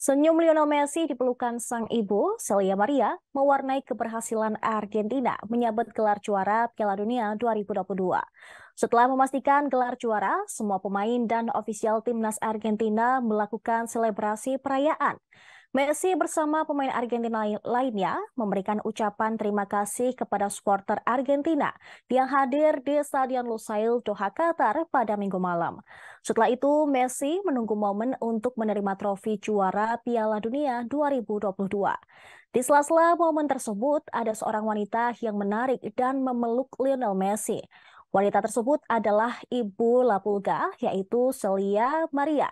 Senyum Lionel Messi di pelukan sang ibu, Celia Maria, mewarnai keberhasilan Argentina menyabet gelar juara Piala Dunia 2022. Setelah memastikan gelar juara, semua pemain dan ofisial timnas Argentina melakukan selebrasi perayaan. Messi bersama pemain Argentina lainnya memberikan ucapan terima kasih kepada supporter Argentina yang hadir di Stadion Lusail, Doha, Qatar pada Minggu malam. Setelah itu, Messi menunggu momen untuk menerima trofi juara Piala Dunia 2022. Di sela-sela momen tersebut, ada seorang wanita yang menarik dan memeluk Lionel Messi. Wanita tersebut adalah ibu La Pulga, yaitu Celia Maria.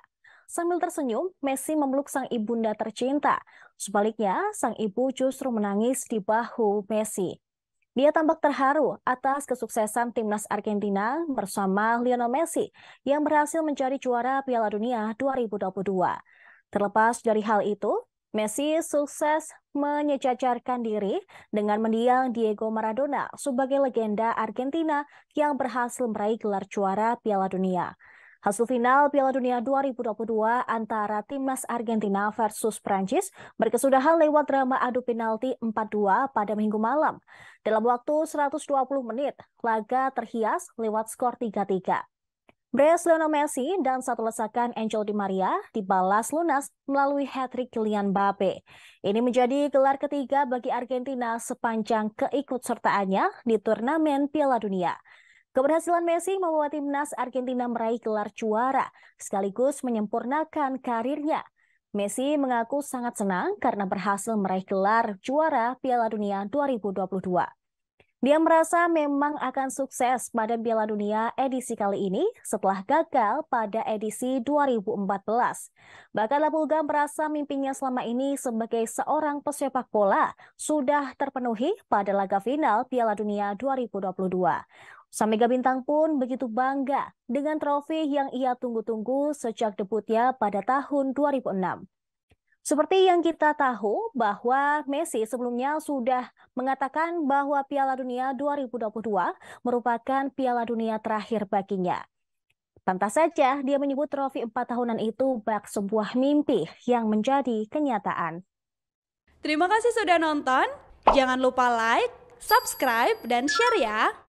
Sambil tersenyum, Messi memeluk sang ibunda tercinta. Sebaliknya, sang ibu justru menangis di bahu Messi. Dia tampak terharu atas kesuksesan timnas Argentina bersama Lionel Messi yang berhasil menjadi juara Piala Dunia 2022. Terlepas dari hal itu, Messi sukses menyejajarkan diri dengan mendiang Diego Maradona sebagai legenda Argentina yang berhasil meraih gelar juara Piala Dunia. Hasil final Piala Dunia 2022 antara timnas Argentina versus Prancis berkesudahan lewat drama adu penalti 4-2 pada Minggu malam. Dalam waktu 120 menit, laga terhias lewat skor 3-3. Brace Lionel Messi dan satu lesakan Angel Di Maria dibalas lunas melalui hat-trick Kylian Mbappe. Ini menjadi gelar ketiga bagi Argentina sepanjang keikutsertaannya di turnamen Piala Dunia. Keberhasilan Messi membawa timnas Argentina meraih gelar juara, sekaligus menyempurnakan karirnya. Messi mengaku sangat senang karena berhasil meraih gelar juara Piala Dunia 2022. Dia merasa memang akan sukses pada Piala Dunia edisi kali ini setelah gagal pada edisi 2014. Bahkan La Pulga merasa mimpinya selama ini sebagai seorang pesepak bola sudah terpenuhi pada laga final Piala Dunia 2022. Sang Mega Bintang pun begitu bangga dengan trofi yang ia tunggu-tunggu sejak debutnya pada tahun 2006. Seperti yang kita tahu bahwa Messi sebelumnya sudah mengatakan bahwa Piala Dunia 2022 merupakan Piala Dunia terakhir baginya. Pantas saja dia menyebut trofi 4 tahunan itu bak sebuah mimpi yang menjadi kenyataan. Terima kasih sudah nonton. Jangan lupa like, subscribe, dan share ya.